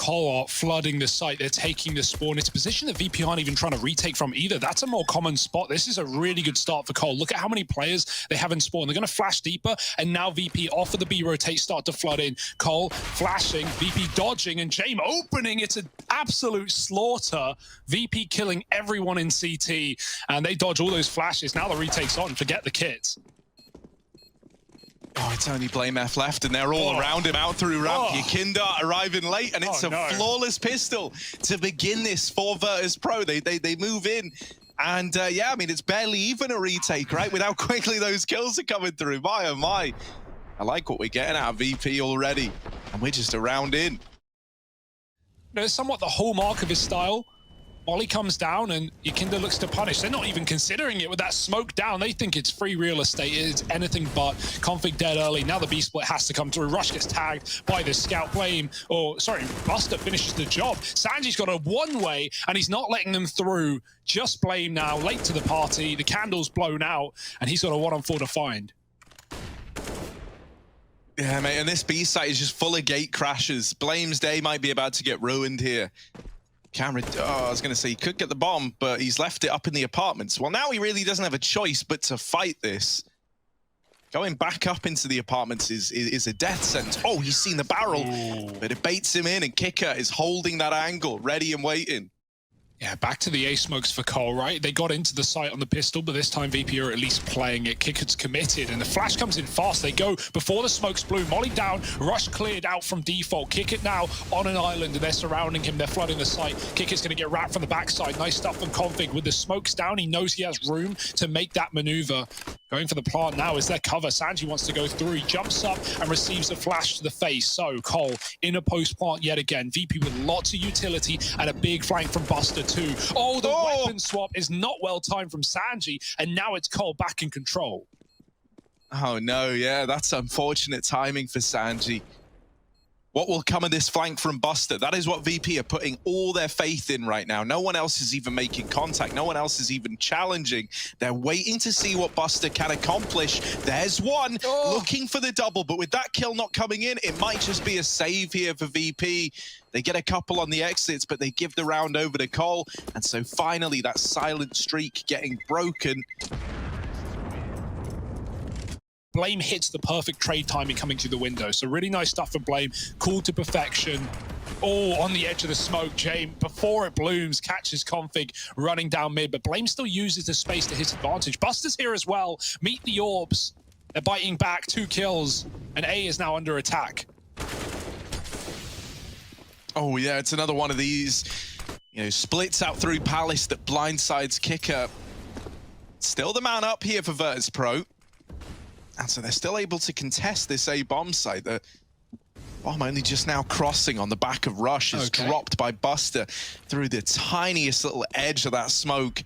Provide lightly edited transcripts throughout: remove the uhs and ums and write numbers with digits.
Col are flooding the site. They're taking the spawn. It's a position that VP aren't even trying to retake from either. That's a more common spot. This is a really good start for Col. Look at how many players they have in spawn. They're going to flash deeper, and now VP off of the B rotate start to flood in. Col flashing, VP dodging, and Jame opening. It's an absolute slaughter. VP killing everyone in CT, and they dodge all those flashes. Now the retake's on. Forget the kits. Oh, it's only BlameF left, and they're all around him out through ramp. YKinda arriving late, and it's a flawless pistol to begin this for Virtus Pro. They move in, and yeah, I mean, it's barely even a retake, right? With how quickly those kills are coming through. My, oh my. I like what we're getting out of VP already, and we're just around in. You know, it's somewhat the hallmark of his style. Molly comes down and YKinda looks to punish. They're not even considering it with that smoke down. They think it's free real estate. It's anything but. Config dead early. Now the B-split has to come through. Rush gets tagged by the scout. Buster finishes the job. Sanji's got a one-way and he's not letting them through. Just Blame now, late to the party. The candle's blown out and he's got a 1-on-4 to find. Yeah, mate, and this B site is just full of gate crashes. Blame's day might be about to get ruined here. Camera, I was going to say he could get the bomb, but he's left it up in the apartments. Well, now he really doesn't have a choice but to fight this. Going back up into the apartments is a death sentence. Oh, he's seen the barrel, but it baits him in, and Kicker is holding that angle, ready and waiting. Yeah, back to the A smokes for Cole, right? They got into the site on the pistol, but this time VP are at least playing it. Kicker's committed, and the flash comes in fast. They go before the smokes blew. Molly down, Rush cleared out from default. Kicker now on an island, and they're surrounding him. They're flooding the site. Kicker's going to get wrapped from the backside. Nice stuff from Config. With the smokes down, he knows he has room to make that maneuver. Going for the plant now is their cover. Sanji wants to go through. He jumps up and receives a flash to the face. So Cole in a post plant yet again. VP with lots of utility and a big flank from Buster too. Oh, the weapon swap is not well timed from Sanji, and now it's Cole back in control. Oh no, yeah, that's unfortunate timing for Sanji. What will come of this flank from Buster? That is what VP are putting all their faith in right now. No one else is even making contact. No one else is even challenging. They're waiting to see what Buster can accomplish. There's one looking for the double, but with that kill not coming in, it might just be a save here for VP. They get a couple on the exits, but they give the round over to Cole. And so finally, that silent streak getting broken. Blame hits the perfect trade timing coming through the window. So really nice stuff for Blame. Cool to perfection. Oh, on the edge of the smoke, Jame, before it blooms, catches Config running down mid, but Blame still uses the space to his advantage. Buster's here as well. Meet the orbs. They're biting back, 2 kills, and A is now under attack. Oh yeah, it's another one of these, you know, splits out through Palace that blindsides Kicker. Still the man up here for Virtus Pro. And so they're still able to contest this A bomb site. The bomb only just now crossing on the back of Rush is dropped by Buster through the tiniest little edge of that smoke.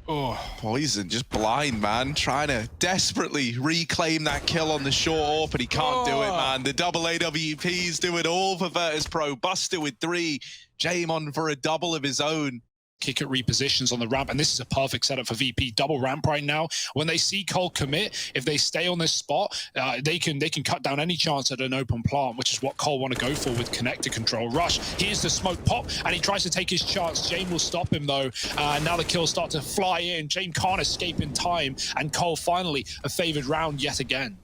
Oh, Poison just blind, man, trying to desperately reclaim that kill on the short AWP, but he can't do it, man. The double AWPs do it all for Virtus Pro. Buster with 3, Jame on for a double of his own. Kicker repositions on the ramp, and this is a perfect setup for VP. Double ramp right now. When they see Cole commit, if they stay on this spot, they can cut down any chance at an open plant, which is what Cole want to go for with connector control. Rush, here's the smoke pop, and he tries to take his chance. Jame will stop him though. Now the kills start to fly in. Jame can't escape in time, and Cole finally a favored round yet again.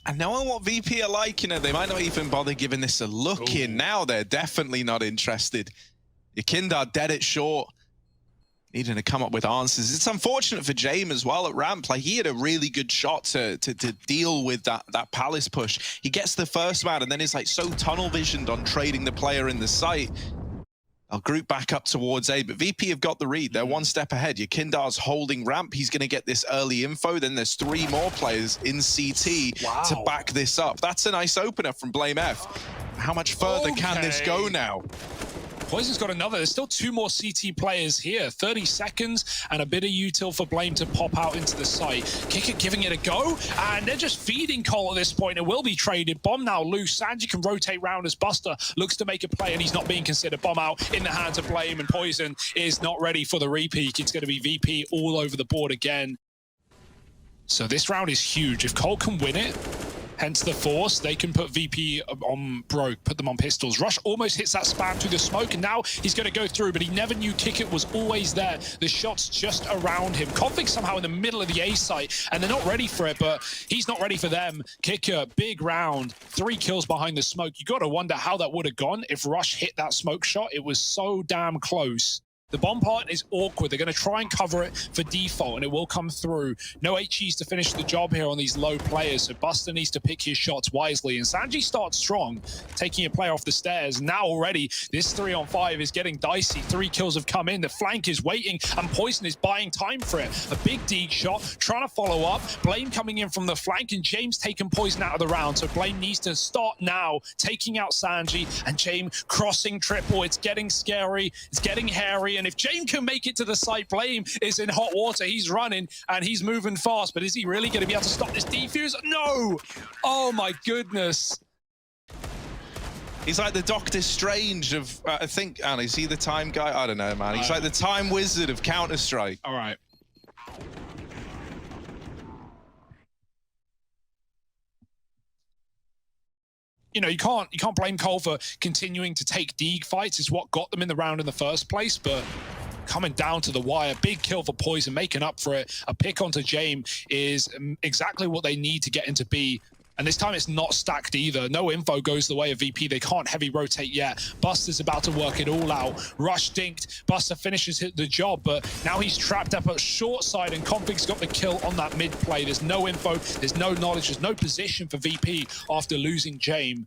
And knowing what VP are like, you know, they might not even bother giving this a look in. Now they're definitely not interested. YKinda dead at short, needing to come up with answers. It's unfortunate for Jame as well at ramp. Like, he had a really good shot to deal with that Palace push. He gets the first man, and then is like so tunnel visioned on trading the player in the site. I'll group back up towards A, but VP have got the read. They're one step ahead. YKinda's holding ramp. He's going to get this early info. Then there's 3 more players in CT to back this up. That's a nice opener from BlameF. How much further can this go now? Poison's got another. There's still 2 more CT players here. 30 seconds and a bit of util for Blame to pop out into the site. Kicker giving it a go, and they're just feeding Cole at this point. It will be traded. Bomb now loose. Sanji can rotate round as Buster looks to make a play, and he's not being considered. Bomb out in the hands of Blame, and Poison is not ready for the repeat. It's going to be VP all over the board again. So this round is huge. If Cole can win it, hence the force, they can put VP on broke, put them on pistols. Rush almost hits that spam through the smoke, and now he's going to go through, but he never knew Kickit was always there. The shot's just around him. Config somehow in the middle of the A site, and they're not ready for it, but he's not ready for them. Kickit, big round, 3 kills behind the smoke. You got to wonder how that would have gone if Rush hit that smoke shot. It was so damn close. The bomb part is awkward. They're going to try and cover it for default, and it will come through. No HEs to finish the job here on these low players, so Buster needs to pick his shots wisely. And Sanji starts strong, taking a player off the stairs. Now already, this 3-on-5 is getting dicey. 3 kills have come in. The flank is waiting, and Poison is buying time for it. A big Deeg shot, trying to follow up. Blame coming in from the flank, and James taking Poison out of the round. So Blame needs to start now, taking out Sanji, and James crossing triple. It's getting scary. It's getting hairy. And if James can make it to the site, Blame is in hot water. He's running and he's moving fast, but is he really going to be able to stop this defuse? No! Oh my goodness. He's like the Doctor Strange of, I think, is he the time guy? I don't know, man. He's like the time wizard of Counter-Strike. All right. You know, you can't blame Cole for continuing to take Deeg fights. It's what got them in the round in the first place, but coming down to the wire, big kill for Poison, making up for it. A pick onto James is exactly what they need to get into B. And this time it's not stacked either. No info goes the way of VP. They can't heavy rotate yet. Buster's about to work it all out. Rush dinked. Buster finishes the job, but now he's trapped up at short side, and Config's got the kill on that mid play. There's no info, there's no knowledge, there's no position for VP after losing James.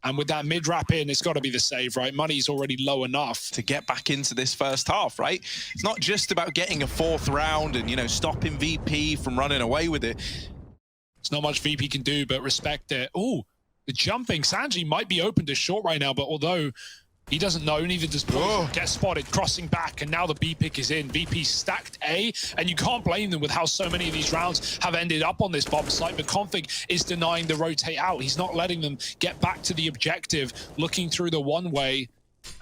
And with that mid wrap in, it's got to be the save, right? Money's already low enough to get back into this first half, right? It's not just about getting a 4th round and, you know, stopping VP from running away with it. There's not much VP can do, but respect it. Oh, the jumping. Sanji might be open to short right now, but although he doesn't know, neither does Poison. Get spotted, crossing back, and now the B pick is in. VP stacked A, and you can't blame them with how so many of these rounds have ended up on this bomb site, but Config is denying the rotate out. He's not letting them get back to the objective, looking through the one-way.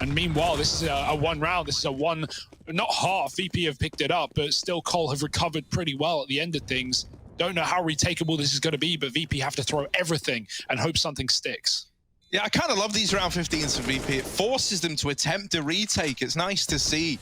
And meanwhile, this is a 1 round. This is a 1, not half. VP have picked it up, but still Cole have recovered pretty well at the end of things. Don't know how retakeable this is going to be, but VP have to throw everything and hope something sticks. Yeah, I kind of love these round 15s for VP. It forces them to attempt a retake. It's nice to see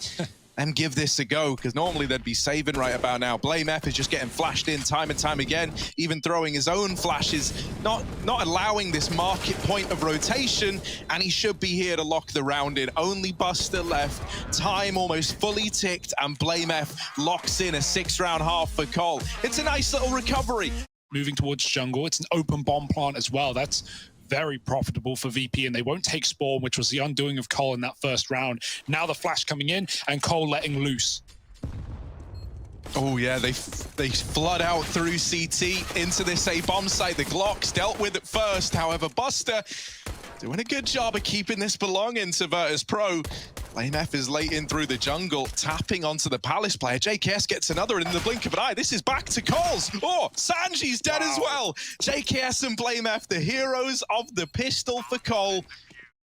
them give this a go, because normally they'd be saving right about now. Blame F is just getting flashed in time and time again, even throwing his own flashes, not allowing this market point of rotation, and he should be here to lock the round in. Only Buster left, time almost fully ticked, and Blame F locks in a 6-round half for Cole. It's a nice little recovery. Moving towards jungle, it's an open bomb plant as well. That's very profitable for VP, and they won't take spawn, which was the undoing of Cole in that first round. Now the flash coming in, and Cole letting loose. Oh yeah, they flood out through CT into this A bomb site. The Glocks dealt with it first. However, Buster doing a good job of keeping this belonging to Virtus Pro. Blame F is late in through the jungle, tapping onto the Palace player. JKS gets another in the blink of an eye. This is back to Cole's. Oh, Sanji's dead as well. JKS and Blame F, the heroes of the pistol for Cole.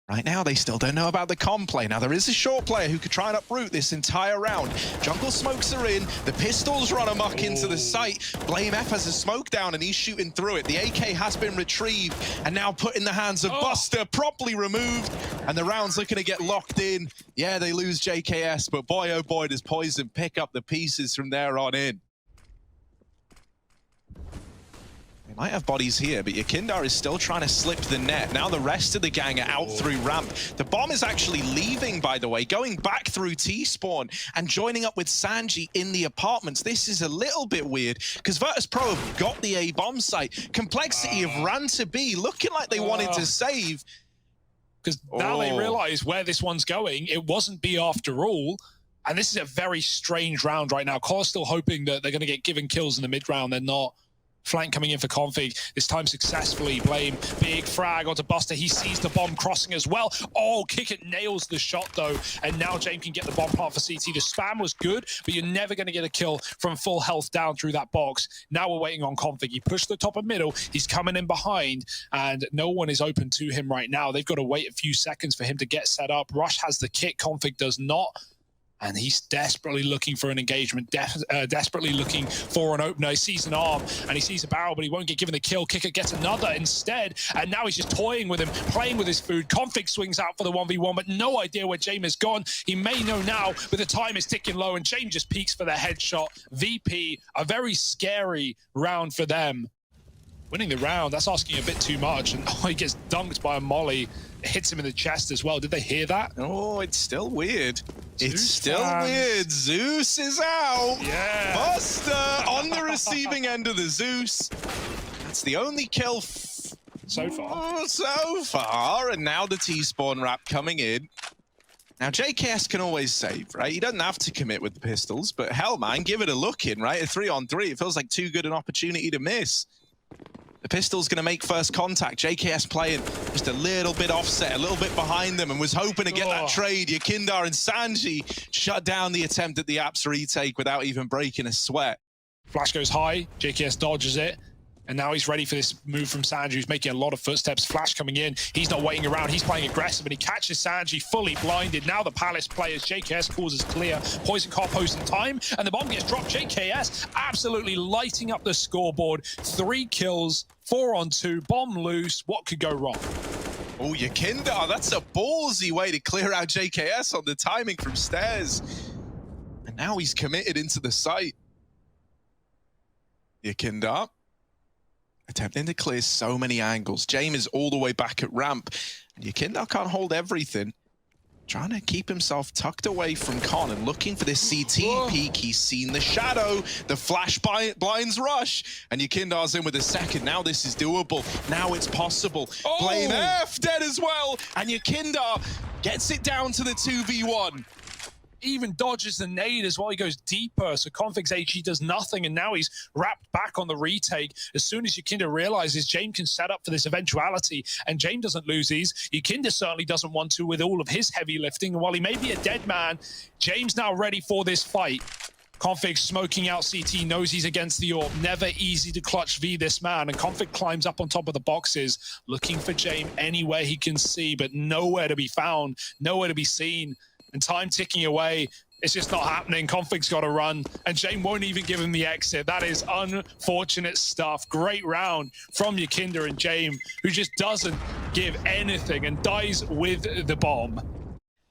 Right now, they still don't know about the com play. Now, there is a short player who could try and uproot this entire round. Jungle smokes are in. The pistols run amok into the site. Blame F has a smoke down, and he's shooting through it. The AK has been retrieved and now put in the hands of Buster, properly removed. And the round's looking to get locked in. Yeah, they lose JKS, but boy, oh boy, does Poison pick up the pieces from there on in. Might have bodies here, but Yakindar is still trying to slip the net. Now the rest of the gang are out through ramp. The bomb is actually leaving, by the way, going back through T-spawn and joining up with Sanji in the apartments. This is a little bit weird, because Virtus Pro have got the A bomb site. Complexity have ran to B, looking like they wanted to save. Because now they realize where this one's going. It wasn't B after all. And this is a very strange round right now. Cole's still hoping that they're going to get given kills in the mid-round. They're not. Flank coming in for Config, this time successfully. Blame, big frag onto Buster. He sees the bomb crossing as well. Oh, Kickit nails the shot though, and now James can get the bomb plant for CT. The spam was good, but you're never going to get a kill from full health down through that box. Now we're waiting on Config. He pushed the top of middle, he's coming in behind, and no one is open to him right now. They've got to wait a few seconds for him to get set up. Rush has the kit, Config does not. And he's desperately looking for an engagement, desperately looking for an opener. He sees an arm and he sees a barrel, but he won't get given the kill. Kicker gets another instead, and now he's just toying with him, playing with his food. Config swings out for the 1v1, but no idea where James has gone. He may know now, but the time is ticking low, and James just peeks for the headshot. VP, a very scary round for them. Winning the round, that's asking a bit too much, and he gets dunked by a molly. It hits him in the chest as well. Did they hear that? Oh, it's still weird. Zeus it's still fans. weird. Zeus is out. Yeah. Buster on the receiving end of the Zeus. That's the only kill So far. So far. And now the T-spawn wrap coming in. Now, JKS can always save, right? He doesn't have to commit with the pistols, but hell, man, give it a look in, right? A 3-on-3, it feels like too good an opportunity to miss. The pistol's going to make first contact. JKS playing just a little bit offset, a little bit behind them, and was hoping to get that trade. Yakindar and Sanji shut down the attempt at the Apps retake without even breaking a sweat. Flash goes high, JKS dodges it, and now he's ready for this move from Sanji, who's making a lot of footsteps. Flash coming in, he's not waiting around, he's playing aggressive, and he catches Sanji fully blinded. Now the Palace players, JKS causes clear, Poison car post in time, and the bomb gets dropped. JKS absolutely lighting up the scoreboard. 3 kills, 4-on-2, bomb loose. What could go wrong? Oh, Yakindar, that's a ballsy way to clear out JKS on the timing from stairs. And now he's committed into the site. Yakindar attempting to clear so many angles. James is all the way back at ramp. And Yakindar can't hold everything. Trying to keep himself tucked away from Con and looking for this CT peek. He's seen the shadow, the flash blinds rush, and Yakindar's in with a second. Now this is doable. Now it's possible. Blame F dead as well, and Yakindar gets it down to the 2v1. Even dodges the nade as well. He goes deeper, so Config's HE does nothing, and now he's wrapped back on the retake. As soon as Yakinda realizes James can set up for this eventuality, and James doesn't lose these, Yakinda certainly doesn't want to with all of his heavy lifting. And while he may be a dead man, James now ready for this fight. Config smoking out CT, knows he's against the AWP. Never easy to clutch V this man, and Config climbs up on top of the boxes, looking for James anywhere he can see, but nowhere to be found, nowhere to be seen. And time ticking away, it's just not happening. Config's got to run, and James won't even give him the exit. That is unfortunate stuff. Great round from Yakinda and James, who just doesn't give anything and dies with the bomb.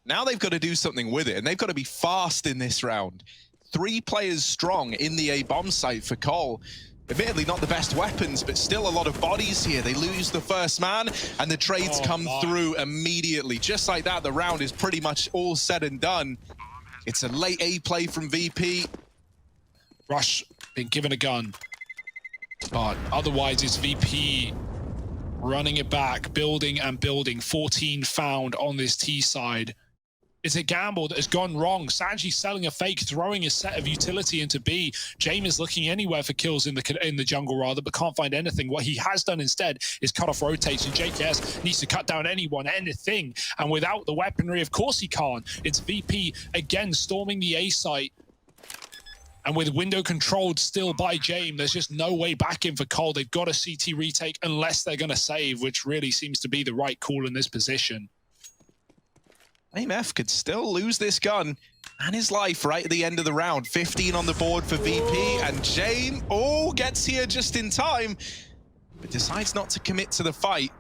Now they've got to do something with it, and they've got to be fast in this round. 3 players strong in the A bomb site for Cole. Admittedly, not the best weapons, but still a lot of bodies here. They lose the first man, and the trades come through immediately. Just like that, the round is pretty much all said and done. It's a late A play from VP. Rush being given a gun, but otherwise it's VP running it back, building and building. 14 found on this T side. It's a gamble that has gone wrong. Sanji selling a fake, throwing a set of utility into B. James is looking anywhere for kills in the jungle rather, but can't find anything. What he has done instead is cut off rotates, and JKS needs to cut down anyone, anything. And without the weaponry, of course he can't. It's VP again storming the A site. And with window controlled still by James, there's just no way back in for Cole. They've got a CT retake unless they're going to save, which really seems to be the right call in this position. F could still lose this gun and his life right at the end of the round. 15 on the board for VP, and James, gets here just in time, but decides not to commit to the fight.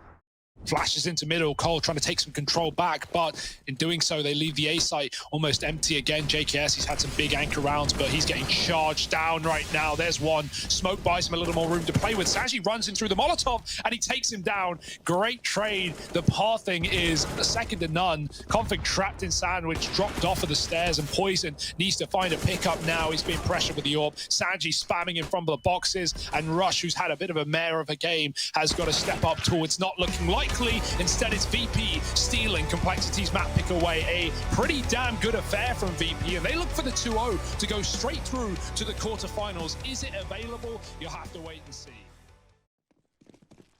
Flashes into middle, Cole trying to take some control back, but in doing so, they leave the A site almost empty again. JKS, he's had some big anchor rounds, but he's getting charged down right now. There's one. Smoke buys him a little more room to play with. Sanji runs in through the Molotov, and he takes him down. Great trade. The pathing is second to none. Config trapped in sandwich, dropped off of the stairs, and Poison needs to find a pickup now. He's being pressured with the AWP. Sanji spamming in from the boxes, and Rush, who's had a bit of a mare of a game, has got to step up too. It's not looking likely. Instead, it's VP stealing Complexity's map pick away. A pretty damn good affair from VP, and they look for the 2-0 to go straight through to the quarterfinals. Is it available? You'll have to wait and see.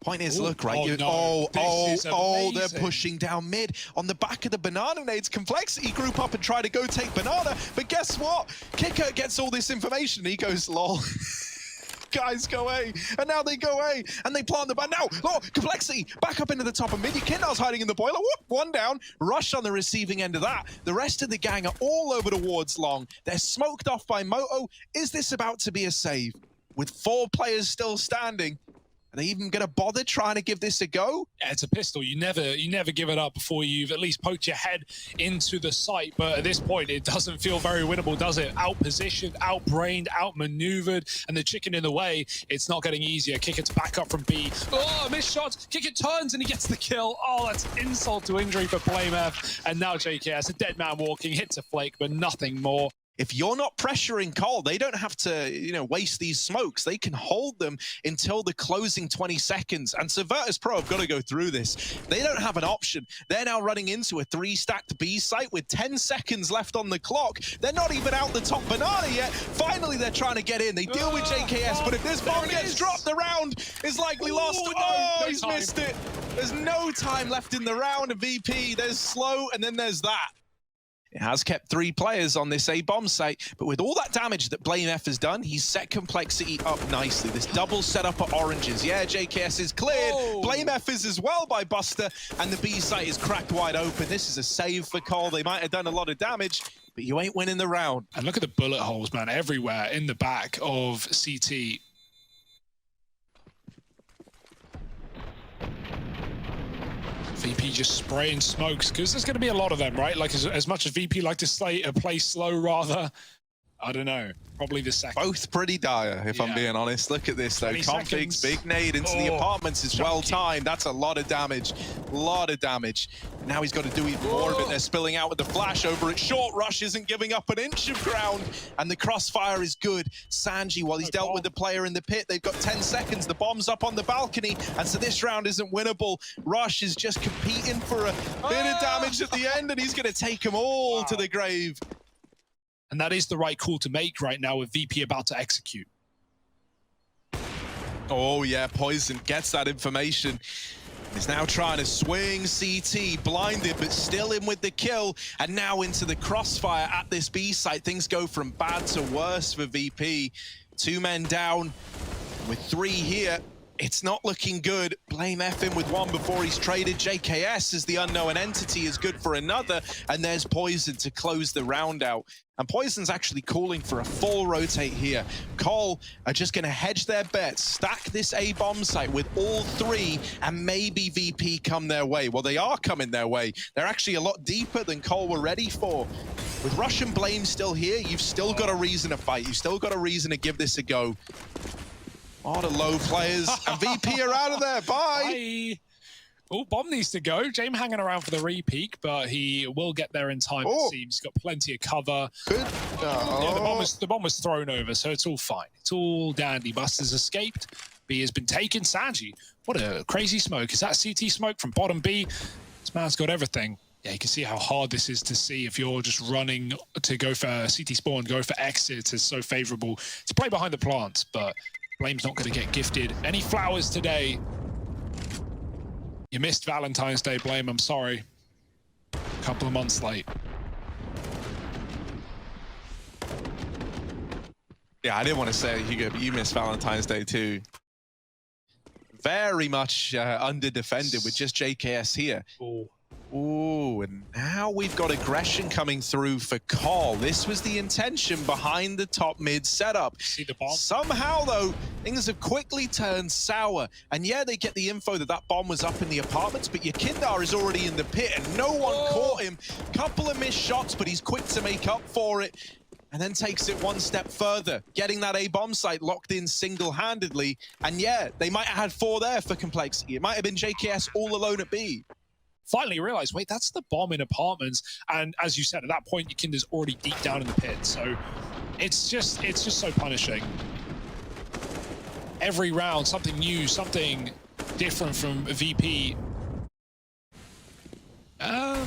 Point is, look, right? They're pushing down mid on the back of the banana nades. Complexity group up and try to go take banana, but guess what? Kicker gets all this information and he goes, lol. guys go A, and now they go A, and they plant the ban. Now, oh, Complexity back up into the top of mid. YKindR's hiding in the boiler. Whoop, one down. Rush on the receiving end of that. The rest of the gang are all over towards long. They're smoked off by Moto. Is this about to be a save? With 4 players still standing, are they even going to bother trying to give this a go? Yeah, it's a pistol. You never give it up before you've at least poked your head into the sight. But at this point, it doesn't feel very winnable, does it? Outpositioned, outbrained, outmaneuvered, and the chicken in the way. It's not getting easier. Kicker's back up from B. Oh, missed shots. Kicker turns and he gets the kill. Oh, that's insult to injury for blamef. And now JKS, a dead man walking, hits a flake, but nothing more. If you're not pressuring Cole, they don't have to, waste these smokes. They can hold them until the closing 20 seconds. And so Virtus Pro have got to go through this. They don't have an option. They're now running into a 3-stacked B site with 10 seconds left on the clock. They're not even out the top banana yet. Finally, they're trying to get in. They deal with JKS, but if this bomb gets dropped, the round is likely lost. Oh, he's missed it. There's no time left in the round of VP. There's slow, and then there's that. It has kept 3 players on this A-bomb site, but with all that damage that blamef has done, he's set Complexity up nicely. This double setup at oranges. Yeah, JKS is cleared. Oh. blamef is as well by Buster, and the B site is cracked wide open. This is a save for Cole. They might have done a lot of damage, but you ain't winning the round. And look at the bullet holes, man, everywhere in the back of CT. VP just spraying smokes, because there's going to be a lot of them, right? Like, as much as VP like to play slow, rather, I don't know, probably the second. Both pretty dire, if I'm being honest. Look at this, though. Configs, big nade into the apartments is well timed. That's a lot of damage. A lot of damage. And now he's got to do even more of it. They're spilling out with the flash over it. Short Rush isn't giving up an inch of ground, and the crossfire is good. Sanji, while he's dealt with the player in the pit, they've got 10 seconds. The bomb's up on the balcony, and so this round isn't winnable. Rush is just competing for a bit of damage at the end, and he's going to take them all to the grave. And that is the right call to make right now with VP about to execute. Oh yeah, Poison gets that information. He's now trying to swing CT, blinded, but still in with the kill. And now into the crossfire at this B site. Things go from bad to worse for VP. 2 men down with 3 here. It's not looking good. blamef in with 1 before he's traded. JKS as the unknown entity is good for another. And there's Poison to close the round out. And Poison's actually calling for a full rotate here. Cole are just going to hedge their bets, stack this A-bomb site with all 3, and maybe VP come their way. Well, they are coming their way. They're actually a lot deeper than Cole were ready for. With Rush and Blame still here, you've still got a reason to fight. You've still got a reason to give this a go. Oh, the low players, and VP are out of there. Bye. Bye. Oh, bomb needs to go. James hanging around for the re-peak, but he will get there in time, it seems. He's got plenty of cover. Good. Yeah, the bomb was thrown over, so it's all fine. It's all dandy. Buster's escaped. B has been taken. Sanji, what a crazy smoke. Is that CT smoke from bottom B? This man's got everything. Yeah, you can see how hard this is to see if you're just running to go for CT spawn, go for exit. It's so favorable to play behind the plants, but Blame's not going to get gifted any flowers today. You missed Valentine's Day, Blame. I'm sorry. A couple of months late. Yeah, I didn't want to say you missed Valentine's Day too. Very much under-defended with just JKS here. Ooh, and now we've got aggression coming through for Cole. This was the intention behind the top mid setup. See the bomb? Somehow, though, things have quickly turned sour. And yeah, they get the info that that bomb was up in the apartments, but YKindR is already in the pit and no one caught him. Couple of missed shots, but he's quick to make up for it. And then takes it 1 step further, getting that A-bomb site locked in single-handedly. And yeah, they might have had 4 there for Complexity. It might have been JKS all alone at B. Finally realized, wait, that's the bomb in apartments. And as you said, at that point, YKindR's already deep down in the pit. So it's just so punishing. Every round, something new, something different from VP.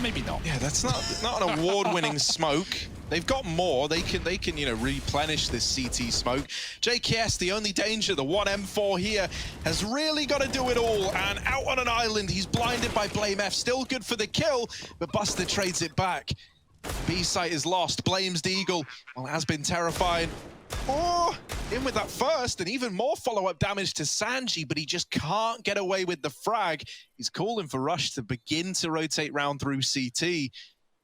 Maybe not. Yeah, that's not an award-winning smoke. They've got more. They can replenish this CT smoke. JKS, the only danger, the 1M4 here, has really got to do it all. And out on an island, he's blinded by blamef. Still good for the kill, but Buster trades it back. B site is lost. Blames Deagle. Well, it has been terrifying. Oh, in with that first, and even more follow-up damage to Sanji, but he just can't get away with the frag. He's calling for Rush to begin to rotate round through CT.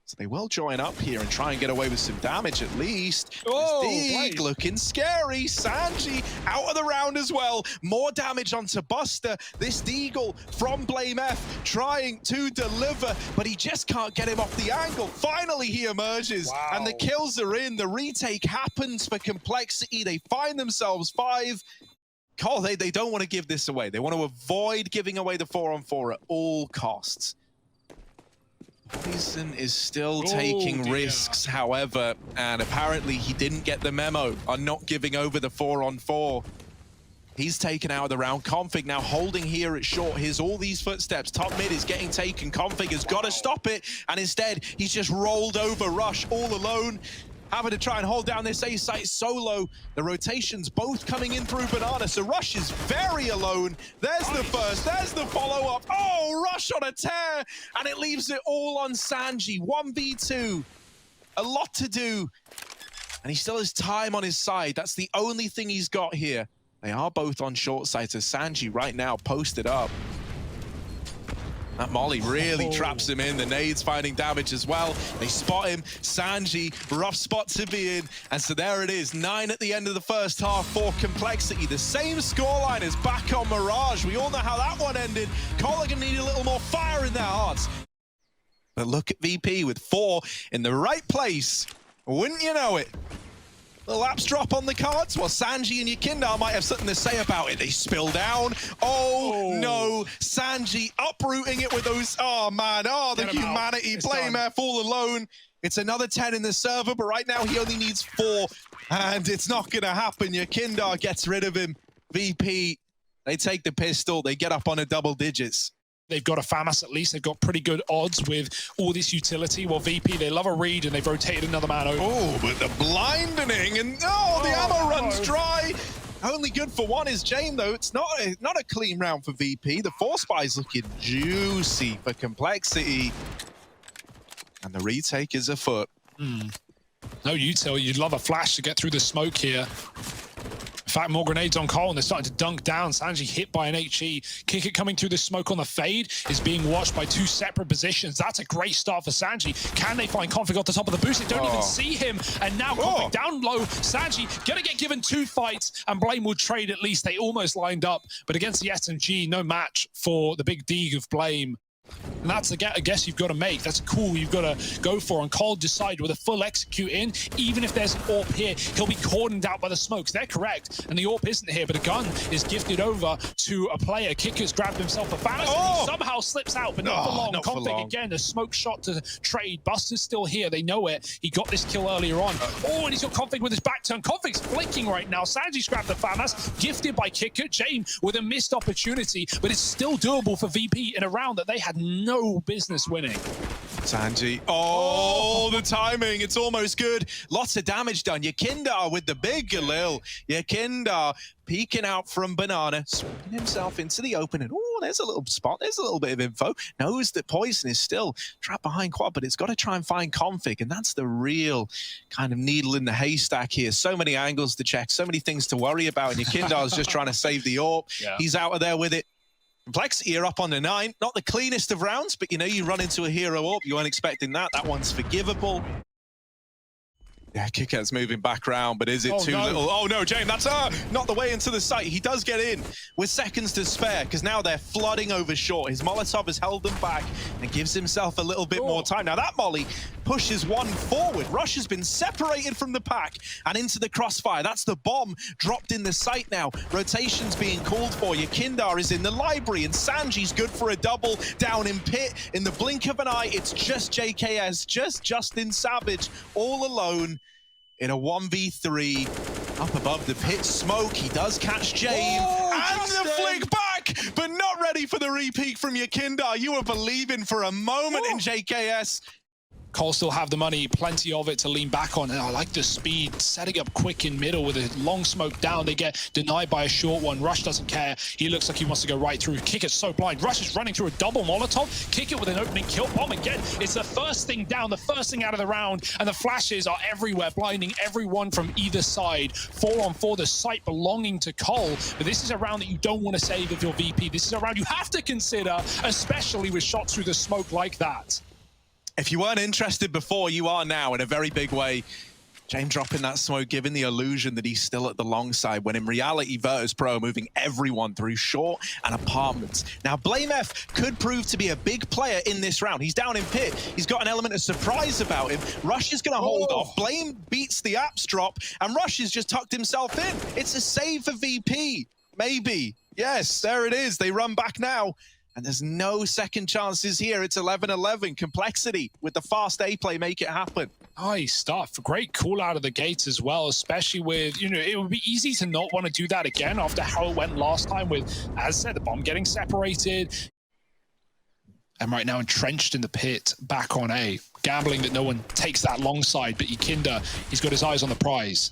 So they will join up here and try and get away with some damage at least. Oh, Deeg looking scary. Sanji out of the round as well. More damage onto Buster. This Deagle from Blame F trying to deliver, but he just can't get him off the angle. Finally he emerges, and the kills are in. The retake happens for Complexity. They find themselves 5. Cole, they don't want to give this away. They want to avoid giving away the 4-on-4 at all costs. Poison is still taking risks, however, and apparently he didn't get the memo on not giving over the 4-on-4. He's taken out of the round. Config now holding here at short. Here's all these footsteps. Top mid is getting taken. Config has got to stop it, and instead he's just rolled over Rush all alone. Having to try and hold down this A site solo. The rotations both coming in through Banana, so Rush is very alone. There's the first, there's the follow-up. Oh, Rush on a tear, and it leaves it all on Sanji. 1v2, a lot to do, and he still has time on his side. That's the only thing he's got here. They are both on short side, so Sanji right now posted up. That molly really traps him in. The nades finding damage as well. They spot him. Sanji, rough spot to be in. And so there it is. 9 at the end of the first half for Complexity. The same scoreline as back on Mirage. We all know how that one ended. Colligan need a little more fire in their hearts. But look at VP with 4 in the right place. Wouldn't you know it? The laps drop on the cards. Well, Sanji and Yakindar might have something to say about it. They spill down. Oh, no. Sanji uprooting it with those. Oh, man. Oh, the humanity. Blame F all alone. It's another 10 in the server, but right now he only needs 4. And it's not going to happen. Yakindar gets rid of him. VP, they take the pistol. They get up on a double digits. They've got a FAMAS at least. They've got pretty good odds with all this utility. Well, VP, they love a read, and they've rotated another man over. Oh, but the blinding, and the ammo runs dry. Only good for one is Jane, though. It's not a clean round for VP. The 4 spy's looking juicy for Complexity. And the retake is afoot. No util. You'd love a flash to get through the smoke here. In fact, more grenades on Cole, and they're starting to dunk down. Sanji hit by an HE. Kick it coming through the smoke on the fade is being watched by 2 separate positions. That's a great start for Sanji. Can they find Config at the top of the boost? They don't even see him. And now Config down low. Sanji gonna get given 2 fights, and Blame will trade at least. They almost lined up, but against the SMG, no match for the big Deeg of Blame. And that's a guess you've got to make. That's cool. You've got to go for. And Cole decided with a full execute in, even if there's an AWP here, he'll be cordoned out by the smokes. They're correct. And the AWP isn't here, but a gun is gifted over to a player. Kicker's grabbed himself a FAMAS, and he somehow slips out, but not for long. Config again, a smoke shot to trade. Buster's still here. They know it. He got this kill earlier on. Oh, and he's got Config with his back turn. Config's flicking right now. Sanji's grabbed the FAMAS, gifted by Kicker. Jane with a missed opportunity, but it's still doable for VP in a round that they had no business winning. Sanji, the timing, it's almost good. Lots of damage done. Yakindar with the big Galil. Yakindar peeking out from Banana, spinning himself into the open, and there's a little spot, there's a little bit of info. Knows that Poison is still trapped behind quad, but it's got to try and find Config, and that's the real kind of needle in the haystack here. So many angles to check, so many things to worry about, and Yakindar's just trying to save the AWP. He's out of there with it. Complexity are up on the 9. Not the cleanest of rounds, but you know, you run into a hero AWP, you weren't expecting that. That one's forgivable. Yeah, Kicker's moving back round, but is it too little? Oh no, Jane, that's not the way into the site. He does get in with seconds to spare, because now they're flooding over short. His Molotov has held them back and gives himself a little bit more time. Now that molly pushes one forward. Rush has been separated from the pack and into the crossfire. That's the bomb dropped in the site now. Rotations being called for. Yakindar is in the library, and Sanji's good for a double down in pit. In the blink of an eye, it's just JKS, just Justin Savage, all alone in a 1v3 up above the pit smoke. He does catch Jane, and the flick back, but not ready for the repeat from Yakindar. You were believing for a moment in JKS. Cole still have the money, plenty of it to lean back on. And I like the speed, setting up quick in middle with a long smoke down. They get denied by a short one. Rush doesn't care. He looks like he wants to go right through. Kick it so blind. Rush is running through a double Molotov. Kick it with an opening kill bomb again. It's the first thing down, the first thing out of the round. And the flashes are everywhere, blinding everyone from either side. 4-on-4, the site belonging to Cole. But this is a round that you don't want to save if you're VP. This is a round you have to consider, especially with shots through the smoke like that. If you weren't interested before, you are now in a very big way. James dropping that smoke, giving the illusion that he's still at the long side, when in reality, Virtus Pro moving everyone through short and apartments. Now, blamef could prove to be a big player in this round. He's down in pit. He's got an element of surprise about him. Rush is going to hold off. Blame beats the apps drop, and Rush has just tucked himself in. It's a save for VP. Maybe. Yes, there it is. They run back now. And there's no second chances here. It's 11-11. Complexity with the fast A play make it happen. Nice stuff. Great call out of the gates as well, especially with, it would be easy to not want to do that again after how it went last time with, as I said, the bomb getting separated. And right now entrenched in the pit, back on A. Gambling that no one takes that long side, but Yikinda, he's got his eyes on the prize.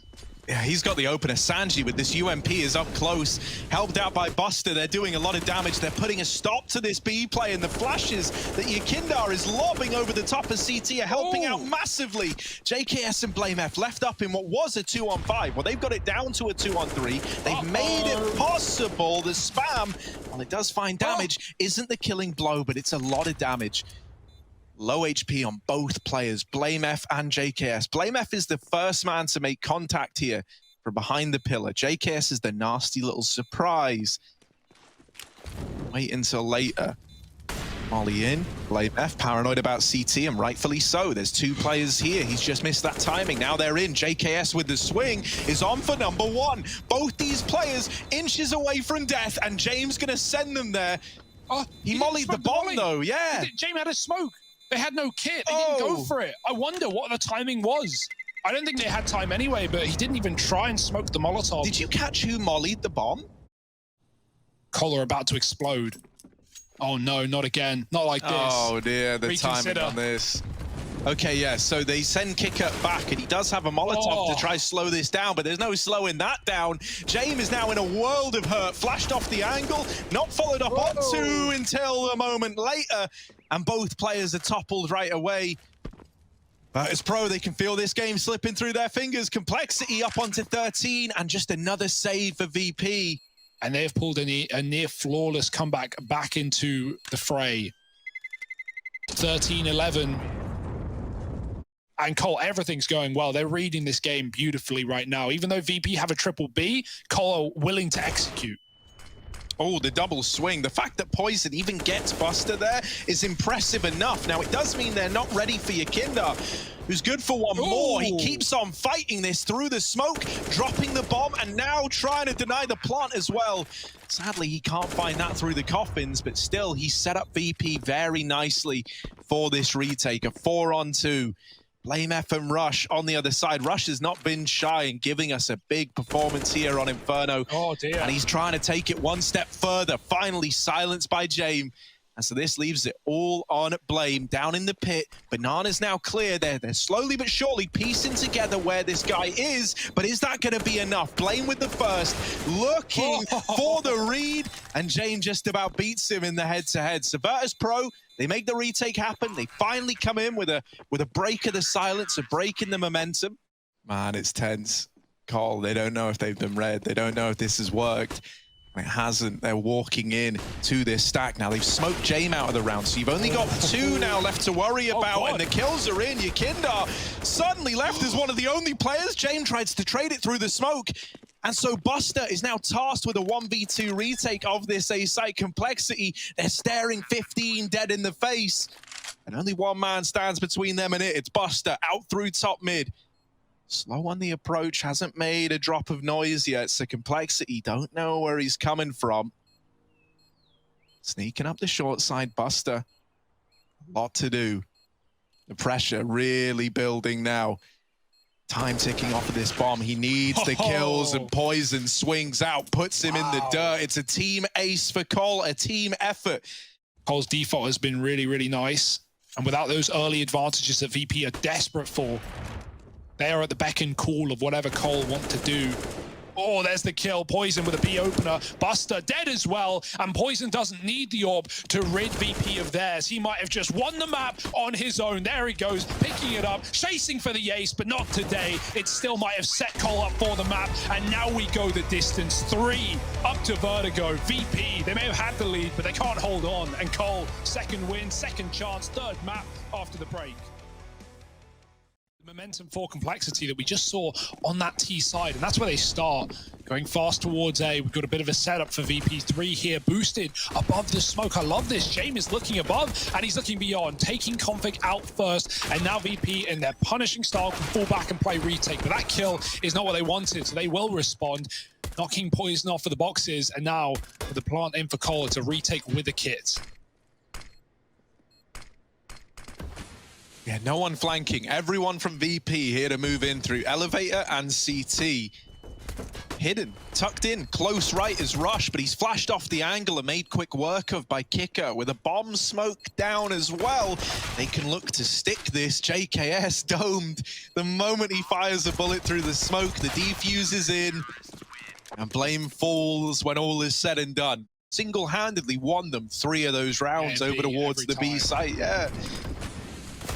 Yeah, he's got the opener. Sanji with this UMP is up close, helped out by Buster. They're doing a lot of damage. They're putting a stop to this B play, and the flashes that Yikinda is lobbing over the top of CT are helping out massively. JKS and blamef left up in what was a 2-on-5. Well, they've got it down to a 2-on-3. They've made it possible. The spam, while it does find damage, isn't the killing blow, but it's a lot of damage. Low HP on both players, blamef and JKS. blamef is the first man to make contact here from behind the pillar. JKS is the nasty little surprise. Wait until later. Molly in, blamef, paranoid about CT, and rightfully so. There's two players here. He's just missed that timing. Now they're in. JKS with the swing is on for number one. Both these players inches away from death, and James gonna send them there. Oh, he mollied the bomb though, yeah. James had a smoke. They had no kit. They didn't go for it. I wonder what the timing was. I don't think they had time anyway, but he didn't even try and smoke the Molotov. Did you catch who mollied the bomb? Collar about to explode. Oh no, not again. Not like this. Oh dear, the timing on this. Okay, yeah, so they send Kicker back, and he does have a Molotov to try to slow this down, but there's no slowing that down. James is now in a world of hurt, flashed off the angle, not followed up onto until a moment later, and both players are toppled right away. But as pro, they can feel this game slipping through their fingers. Complexity up onto 13, and just another save for VP. And they've pulled a near flawless comeback back into the fray. 13-11. And Cole, everything's going well. They're reading this game beautifully right now. Even though VP have a triple B, Cole are willing to execute. Oh, the double swing. The fact that Poison even gets Buster there is impressive enough. Now, it does mean they're not ready for Yikinda, who's good for one more. He keeps on fighting this through the smoke, dropping the bomb, and now trying to deny the plant as well. Sadly, he can't find that through the coffins, but still, he set up VP very nicely for this retake. A 4-on-2. blamef and Rush on the other side. Rush has not been shy in giving us a big performance here on Inferno. Oh dear. And he's trying to take it one step further. Finally silenced by James. And so this leaves it all on Blame down in the pit. Banana's now clear. They're slowly but surely piecing together where this guy is. But is that going to be enough? Blame with the first, looking for the read. And James just about beats him in the head-to-head. So Virtus Pro, they make the retake happen. They finally come in with a break of the silence, a break in the momentum. Man, it's tense. Cole, they don't know if they've been read. They don't know if this has worked. It hasn't. They're walking in to this stack now. They've smoked Jame out of the round, so you've only got two now left to worry about, and the kills are in. Yikinda suddenly left as one of the only players. Jame tries to trade it through the smoke, and so Buster is now tasked with a 1v2 retake of this A site. Complexity, they're staring 15 dead in the face, and only one man stands between them and it. It's Buster out through top mid. Slow on the approach, hasn't made a drop of noise yet, so Complexity don't know where he's coming from. Sneaking up the short side, Buster. A lot to do. The pressure really building now. Time ticking off of this bomb. He needs the kills, and Poison swings out, puts him in the dirt. It's a team ace for Cole, a team effort. Cole's default has been really, really nice. And without those early advantages that VP are desperate for, they are at the beck and call of whatever Cole want to do. Oh, there's the kill. Poison with a B opener. Buster dead as well. And Poison doesn't need the orb to rid VP of theirs. He might have just won the map on his own. There he goes, picking it up, chasing for the ace, but not today. It still might have set Cole up for the map. And now we go the distance. 3 up to Vertigo. VP, they may have had the lead, but they can't hold on. And Cole, second win, second chance, third map after the break. Momentum for complexity that we just saw on that T side, and that's where they start going fast towards A. We've got a bit of a setup for VP3 here, boosted above the smoke. I love this. James is looking above and he's looking beyond, taking config out first, and now VP in their punishing style can fall back and play retake, but that kill is not what they wanted, so they will respond, knocking Poison off of the boxes, and now with the plant in for Cole, it's a retake with the kit. Yeah, no one flanking. Everyone from VP here to move in through elevator and CT. Hidden, tucked in, close right is Rush, but he's flashed off the angle and made quick work of by Kicker with a bomb smoke down as well. They can look to stick this. JKS domed. The moment he fires a bullet through the smoke, the defuse is in, and blame falls when all is said and done. Single-handedly won them 3 of those rounds over towards the B site. Yeah.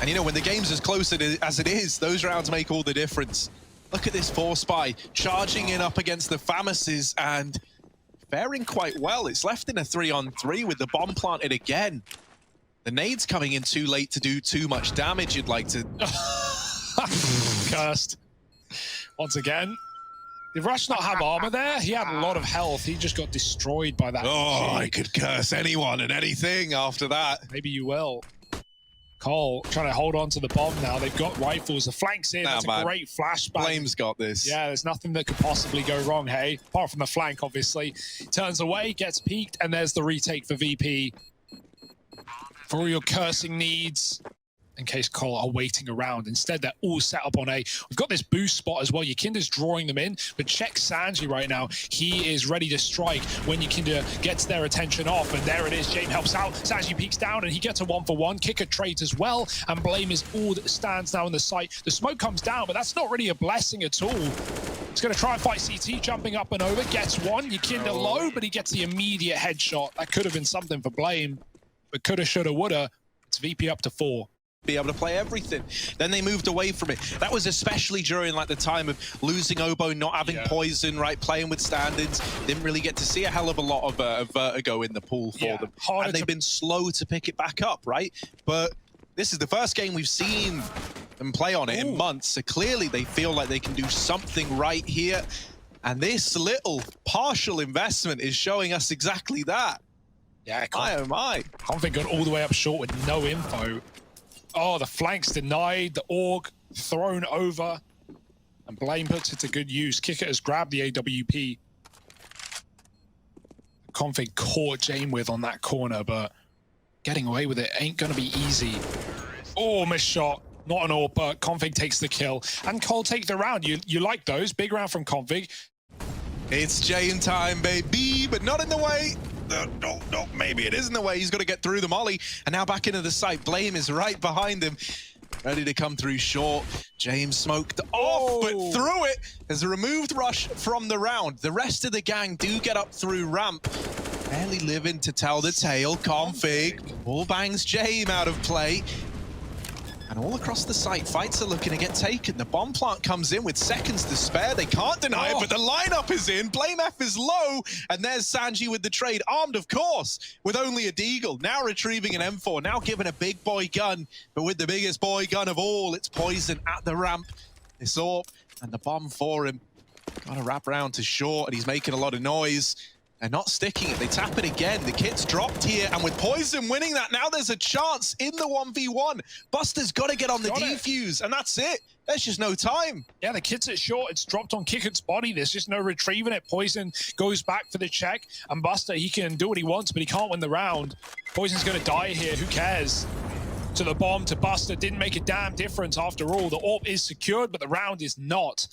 And you know, when the game's as close as it is, those rounds make all the difference. Look at this 4-spy charging in up against the Famuses and faring quite well. It's left in a 3-on-3 with the bomb planted again. The nade's coming in too late to do too much damage. You'd like to... Cursed. Once again. Did Rush not have armor there? He had a lot of health. He just got destroyed by that. Oh, I could curse anyone and anything after that. Maybe you will. Cole trying to hold on to the bomb now. They've got rifles. The flank's in. That's a great flashback. Flame's got this. Yeah, there's nothing that could possibly go wrong, hey? Apart from the flank, obviously. Turns away, gets peeked, and there's the retake for VP. For all your cursing needs, in case Cole are waiting around. Instead, they're all set up on A. We've got this boost spot as well. Yukinda's drawing them in, but check Sanji right now. He is ready to strike when Yukinda gets their attention off, and there it is. James helps out. Sanji peeks down, and he gets a 1-for-1. Kicker trades as well, and Blame is all that stands now in the site. The smoke comes down, but that's not really a blessing at all. He's going to try and fight CT, jumping up and over. Gets one. Yukinda low, but he gets the immediate headshot. That could have been something for Blame, but coulda, shoulda, woulda. It's VP up to 4. Be able to play everything. Then they moved away from it. That was especially during like the time of losing Oboe, not having Poison, right? Playing with stand-ins. Didn't really get to see a hell of a lot of Vertigo in the pool for them. And they've been slow to pick it back up, right? But this is the first game we've seen them play on it in months. So clearly they feel like they can do something right here. And this little partial investment is showing us exactly that. Yeah, oh my. Config got all the way up short with no info. Oh, the flank's denied, the AUG thrown over, and Blame puts it to good use. Kicker has grabbed the AWP. Config caught Jame with on that corner, but getting away with it ain't gonna be easy. Oh, missed shot. Not an AWP, but Config takes the kill. And Cole take the round. You like those? Big round from Config. It's Jame time, baby, but not in the way. No, maybe it is in the way. He's got to get through the molly. And now back into the site. Blame is right behind him, ready to come through short. James smoked off, but through it has removed Rush from the round. The rest of the gang do get up through ramp. Barely living to tell the tale. Config all bangs Jame out of play. And all across the site, fights are looking to get taken. The bomb plant comes in with seconds to spare. They can't deny it, but the lineup is in. Blame F is low, and there's Sanji with the trade. Armed, of course, with only a deagle. Now retrieving an M4, now given a big boy gun. But with the biggest boy gun of all, it's Poison at the ramp. This AWP and the bomb for him. Got to wrap around to short, and he's making a lot of noise. They're not sticking it. They tap it again. The kit's dropped here, and with Poison winning that, now there's a chance in the 1v1. Buster's got to get on the defuse, and that's it. There's just no time. Yeah, the kit's at short. It's dropped on Kicker's body. There's just no retrieving it. Poison goes back for the check, and Buster, he can do what he wants, but he can't win the round. Poison's going to die here. Who cares? To the bomb, to Buster. Didn't make a damn difference after all. The AWP is secured, but the round is not.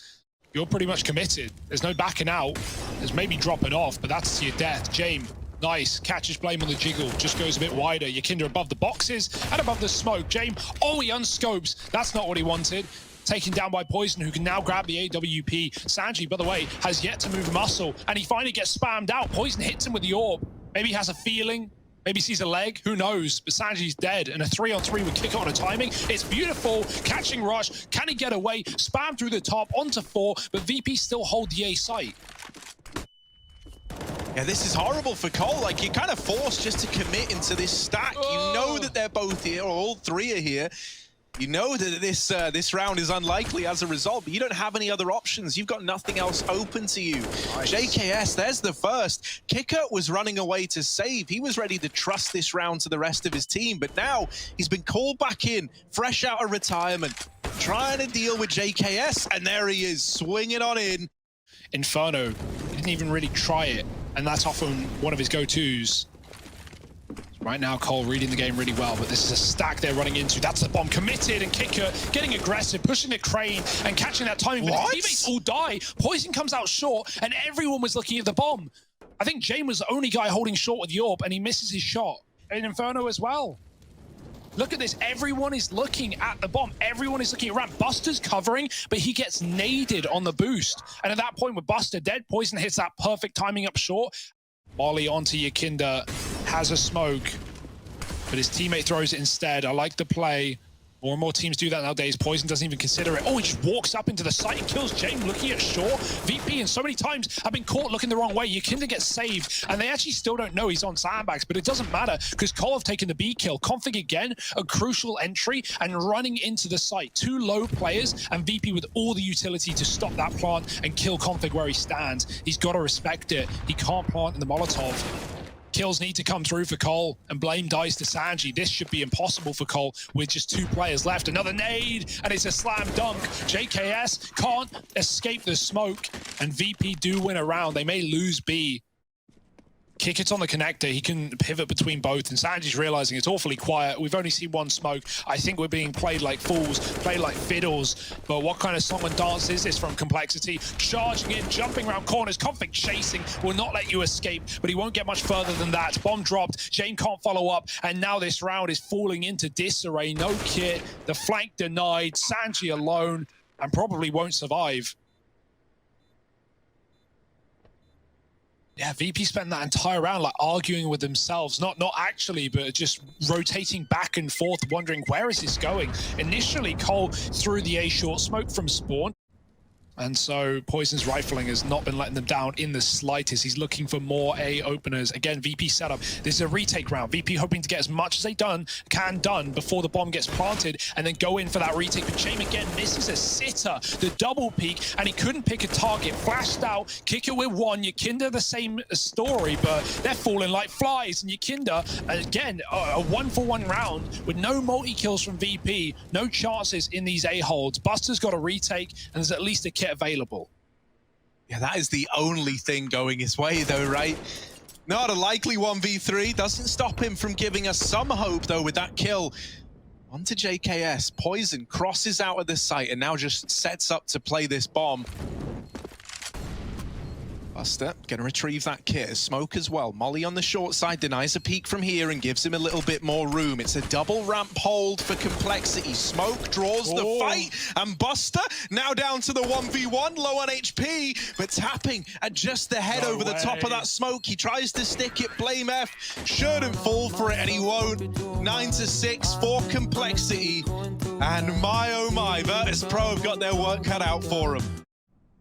You're pretty much committed. There's no backing out. There's maybe dropping off, but that's to your death. Jame Nice. Catches blame on the jiggle. Just goes a bit wider. Yakinda above the boxes and above the smoke. Jame, oh, he unscopes. That's not what he wanted. Taken down by Poison, who can now grab the AWP. Sanji, by the way, has yet to move a muscle, and he finally gets spammed out. Poison hits him with the orb. Maybe he has a feeling. Maybe sees a leg. Who knows? But Sanji's dead, and a 3-on-3 with kick on a timing. It's beautiful. Catching Rush. Can he get away? Spam through the top onto 4, but VP still hold the A site. Yeah, this is horrible for Cole. Like, you're kind of forced just to commit into this stack. You know that they're both here, or all three are here. You know that this round is unlikely as a result, but you don't have any other options. You've got nothing else open to you. Nice. JKS, there's the first. Kicker was running away to save. He was ready to trust this round to the rest of his team, but now he's been called back in, fresh out of retirement, trying to deal with JKS, and there he is, swinging on in. Inferno didn't even really try it, and that's often one of his go-tos. Right now, Cole reading the game really well, but this is a stack they're running into. That's the bomb committed, and Kicker getting aggressive, pushing the crane and catching that timing. But his teammates all die. Poison comes out short, and everyone was looking at the bomb. I think Jame was the only guy holding short with the orb, and he misses his shot. And Inferno as well. Look at this. Everyone is looking at the bomb. Everyone is looking around. Buster's covering, but he gets naded on the boost. And at that point, with Buster dead, Poison hits that perfect timing up short. Molly onto Yakinda, has a smoke, but his teammate throws it instead. I like the play. More and more teams do that nowadays. Poison doesn't even consider it. Oh, he just walks up into the site and kills Jame looking at Shaw. VP, and so many times have been caught looking the wrong way. Yakinda gets saved, and they actually still don't know he's on sandbags, but it doesn't matter because Cole have taken the B kill. Config again, a crucial entry, and running into the site. Two low players, and VP with all the utility to stop that plant and kill Config where he stands. He's got to respect it. He can't plant in the Molotov. Kills need to come through for Cole, and blame dies to Sanji. This should be impossible for Cole with just 2 players left. Another nade, and it's a slam dunk. JKS can't escape the smoke, and VP do win a round. They may lose B. Kick it on the connector. He can pivot between both, and Sanji's realizing it's awfully quiet. We've only seen one smoke. I think we're being played like fools, played like fiddles. But what kind of song and dance is this from Complexity? Charging in, jumping around corners, Config chasing, will not let you escape, but he won't get much further than that. Bomb dropped, Jane can't follow up, and now this round is falling into disarray. No kit, the flank denied, Sanji alone, and probably won't survive. Yeah, VP spent that entire round like arguing with themselves, not actually, but just rotating back and forth, wondering where is this going. Initially, Cole threw the A short smoke from spawn, and so Poison's rifling has not been letting them down in the slightest. He's looking for more A openers. Again, VP setup. This is a retake round. VP hoping to get as much as they can done before the bomb gets planted, and then go in for that retake. But Jame again misses a sitter, the double peek, and he couldn't pick a target. Flashed out, Kicker with 1. Yakinda the same story, but they're falling like flies. And Yakinda, again, a 1-for-1 round with no multi-kills from VP, no chances in these A holds. Buster's got a retake, and there's at least a kit available. Yeah, that is the only thing going his way, though, right? Not a likely 1v3. Doesn't stop him from giving us some hope, though, with that kill. On to JKS. Poison crosses out of the site and now just sets up to play this bomb. Buster gonna retrieve that kit. Smoke as well. Molly on the short side denies a peek from here and gives him a little bit more room. It's a double ramp hold for Complexity. Smoke draws the fight, and Buster now down to the 1v1, low on HP, but tapping at just the head over the top of that smoke. He tries to stick it. Blame F shouldn't fall for it, and he won't. 9-6 for Complexity, and my oh my, Virtus Pro have got their work cut out for them.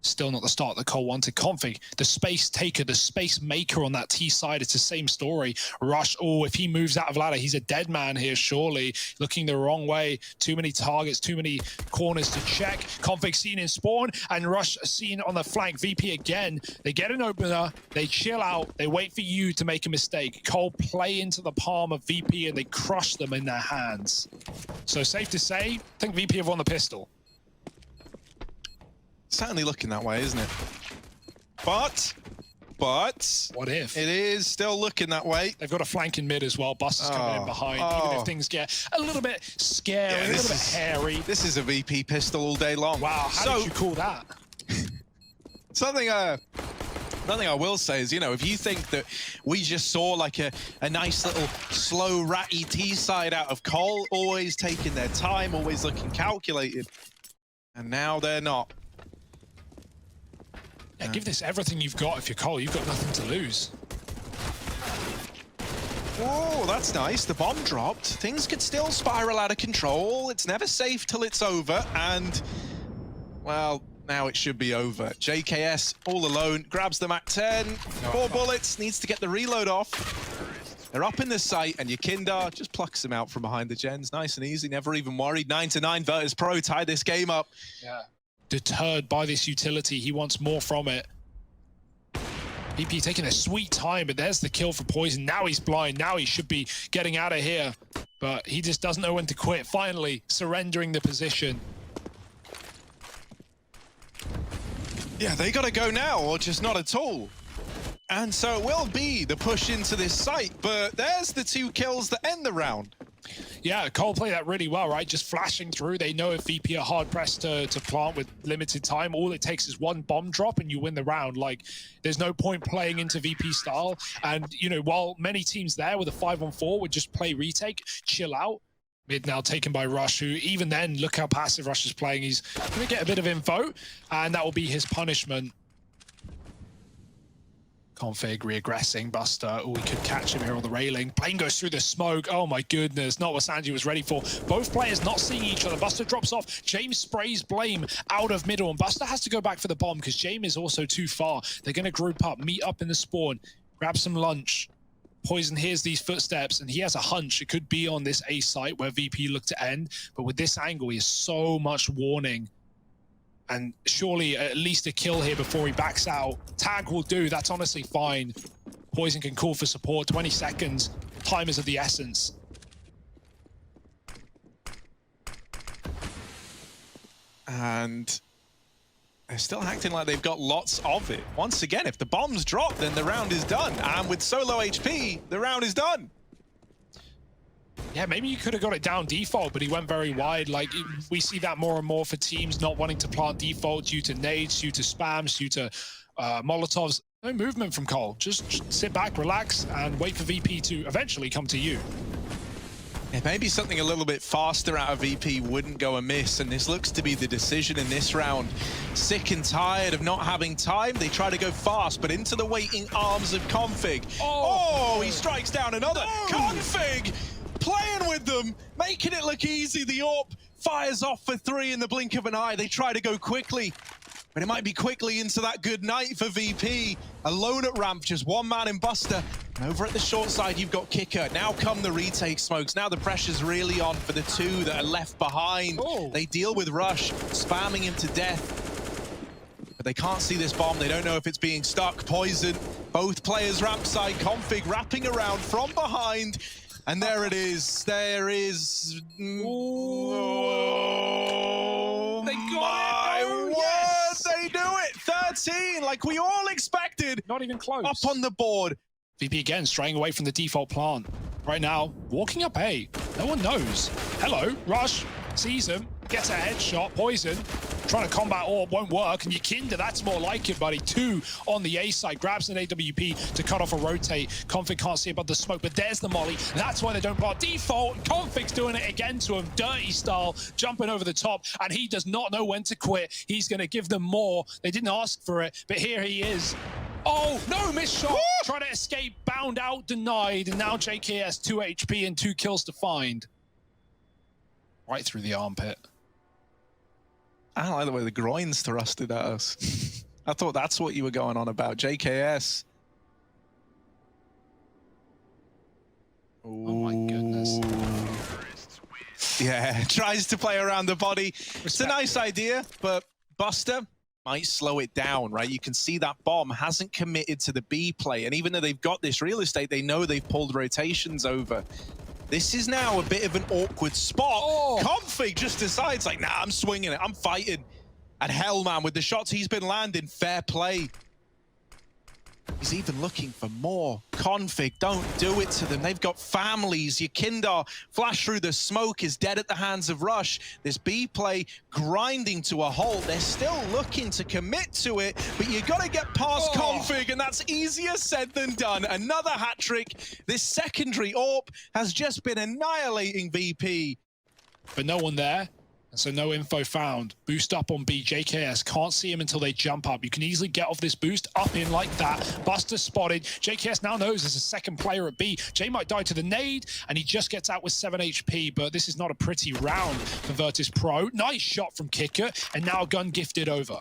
Still not the start that Cole wanted. Config, the space taker, the space maker on that T side. It's the same story. Rush, oh, if he moves out of ladder, he's a dead man here, surely. Looking the wrong way. Too many targets, too many corners to check. Config seen in spawn, and Rush seen on the flank. VP again. They get an opener, they chill out, they wait for you to make a mistake. Cole play into the palm of VP, and they crush them in their hands. So safe to say, I think VP have won the pistol. Certainly looking that way, isn't it? But what if? It is still looking that way. They've got a flank in mid as well. Buster's coming in behind. Even if things get a little bit scary, a little bit hairy. This is a VP pistol all day long. Wow, how did you call that? Something One thing I will say is, you know, if you think that we just saw like a nice little slow ratty T side out of Cole, always taking their time, always looking calculated, and now they're not. Yeah, give this everything you've got. If you're Cole, you've got nothing to lose. Oh, that's nice. The bomb dropped. Things could still spiral out of control. It's never safe till it's over, and well, now it should be over. JKS all alone, grabs the MAC-10, 4 bullets, needs to get the reload off. They're up in the site, and Ykinda just plucks him out from behind the gens. Nice and easy, never even worried. 9-9, Virtus Pro tied this game up. Yeah. Deterred by this utility, he wants more from it. VP taking a sweet time, but there's the kill for Poison. Now he's blind, now he should be getting out of here. But he just doesn't know when to quit, finally surrendering the position. Yeah, they gotta go now, or just not at all. And so it will be the push into this site, but there's the 2 kills that end the round. Yeah, Cole played that really well, right? Just flashing through. They know if VP are hard-pressed to plant with limited time, all it takes is 1 bomb drop and you win the round. Like, there's no point playing into VP style. And, you know, while many teams there with a 5-on-4 would just play retake, chill out, mid now taken by Rush, who even then, look how passive Rush is playing. He's going to get a bit of info, and that will be his punishment. Config regressing, Buster. Oh, we could catch him here on the railing. Plane goes through the smoke. Oh my goodness, not what Sanji was ready for. Both players not seeing each other. Buster drops off. James sprays Blame out of middle, and Buster has to go back for the bomb because James is also too far. They're going to group up, meet up in the spawn, grab some lunch. Poison hears these footsteps, and he has a hunch it could be on this A site where VP looked to end, but with this angle, he has so much warning. And surely at least a kill here before he backs out. Tag will do, that's honestly fine. Poison can call for support, 20 seconds. Time is of the essence. And they're still acting like they've got lots of it. Once again, if the bombs drop, then the round is done. And with solo HP, the round is done. Yeah, maybe you could have got it down default, but he went very wide. Like, we see that more and more for teams not wanting to plant default due to nades, due to spams, due to Molotovs. No movement from Cole. Just sit back, relax, and wait for VP to eventually come to you. Yeah, maybe something a little bit faster out of VP wouldn't go amiss, and this looks to be the decision in this round. Sick and tired of not having time, they try to go fast, but into the waiting arms of Config. Oh, he strikes down another. No. Config playing with them, making it look easy. The AWP fires off for 3 in the blink of an eye. They try to go quickly, but it might be quickly into that good night for VP. Alone at ramp, just 1 man in Buster. And over at the short side, you've got Kicker. Now come the retake smokes. Now the pressure's really on for the 2 that are left behind. They deal with Rush, spamming him to death. But they can't see this bomb. They don't know if it's being stuck. Poison, both players ramp side. Config wrapping around from behind. And there it is. There is... Oh, they got it! Yes! They do it! 13, like we all expected. Not even close. Up on the board. VP again straying away from the default plant. Right now, walking up A. No one knows. Hello, Rush sees him, gets a headshot. Poison trying to combat AWP won't work, and Ykinda, that's more like it, buddy. 2 on the A side, grabs an AWP to cut off a rotate. Config can't see above the smoke, but there's the molly. That's why they don't plant default. Config's doing it again to him, dirty style, jumping over the top, and he does not know when to quit. He's going to give them more. They didn't ask for it, but here he is. Oh, no, missed shot. Trying to escape, bound out, denied, and now JKS 2 HP and 2 kills to find. Right through the armpit. I don't like the way the groin's thrusted at us. I thought that's what you were going on about. JKS. Oh my goodness. Yeah, tries to play around the body. It's a nice idea, but Buster might slow it down, right? You can see that bomb hasn't committed to the B play, and even though they've got this real estate, they know they've pulled rotations over. This is now a bit of an awkward spot. Config just decides, like, nah, I'm swinging it, I'm fighting. And Hellman, with the shots he's been landing, fair play. He's even looking for more. Config, don't do it to them. They've got families. Yekindar flash through the smoke, is dead at the hands of Rush. This B play grinding to a halt. They're still looking to commit to it, but you got to get past Config, and that's easier said than done. Another hat trick. This secondary AWP has just been annihilating VP. But no one there. And so no info found. Boost up on B. JKS can't see him until they jump up. You can easily get off this boost, up in like that. Buster spotted. JKS now knows there's a second player at B. J might die to the nade, and he just gets out with 7 HP, but this is not a pretty round for Virtus Pro. Nice shot from Kicker, and now gun gifted over.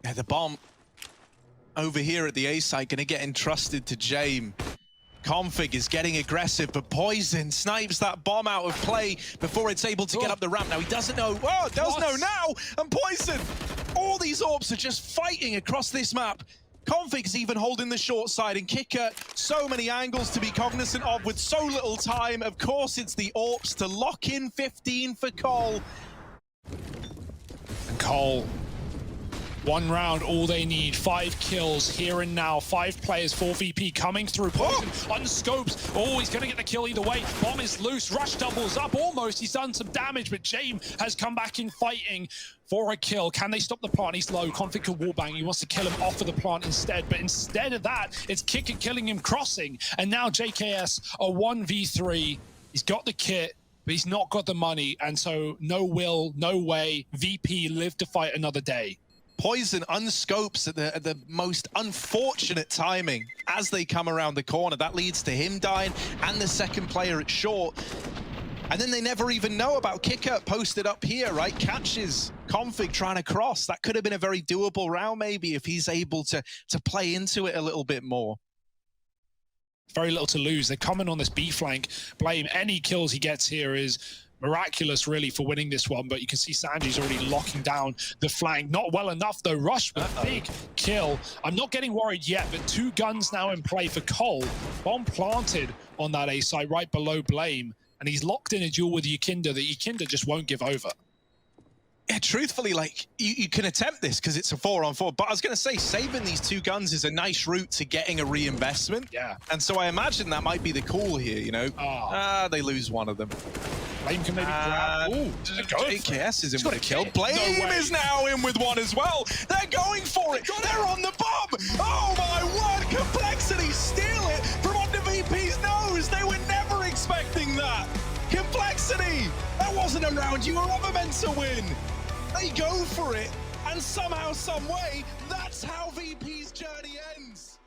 Yeah, the bomb over here at the A site going to get entrusted to Jame. Config is getting aggressive, but Poison snipes that bomb out of play before it's able to get up the ramp. Now he doesn't know, does know now, and Poison, all these AWPs are just fighting across this map. Config's even holding the short side, and Kicker, so many angles to be cognizant of with so little time. Of course, it's the AWPs to lock in 15 for Cole. And Cole, one round, all they need. 5 kills here and now. 5 players, 4 VP coming through. Poison unscopes. Oh, he's going to get the kill either way. Bomb is loose. Rush doubles up almost. He's done some damage, but Jame has come back in fighting for a kill. Can they stop the plant? He's low. Config could wallbang. He wants to kill him off of the plant instead. But instead of that, it's Kicker killing him crossing. And now JKS, a 1v3. He's got the kit, but he's not got the money. And so no will, no way. VP live to fight another day. Poison unscopes at the most unfortunate timing as they come around the corner. That leads to him dying and the second player at short. And then they never even know about Kicker posted up here, right? Catches Config trying to cross. That could have been a very doable round maybe if he's able to play into it a little bit more. Very little to lose. They're coming on this B flank. Blame any kills he gets here is miraculous, really, for winning this one, but you can see Sanji's already locking down the flank. Not well enough, though. Rush with a big kill. I'm not getting worried yet, but 2 guns now in play for Cole. Bomb planted on that A side right below Blame, and he's locked in a duel with Yukinda that Yukinda just won't give over. Yeah, truthfully, like, you can attempt this because it's a 4-on-4, but I was going to say, saving these 2 guns is a nice route to getting a reinvestment. Yeah. And so I imagine that might be the call here, you know? They lose one of them. Blame can maybe grab. Ooh, JKS is in with a kill. Blame is now in with one as well. They're going for it. They're on the bomb. Oh my word, Complexity steal it from under VP's nose. They were never expecting that. Complexity, that wasn't a round you were ever meant to win. They go for it, and somehow, some way, that's how VP's journey ends.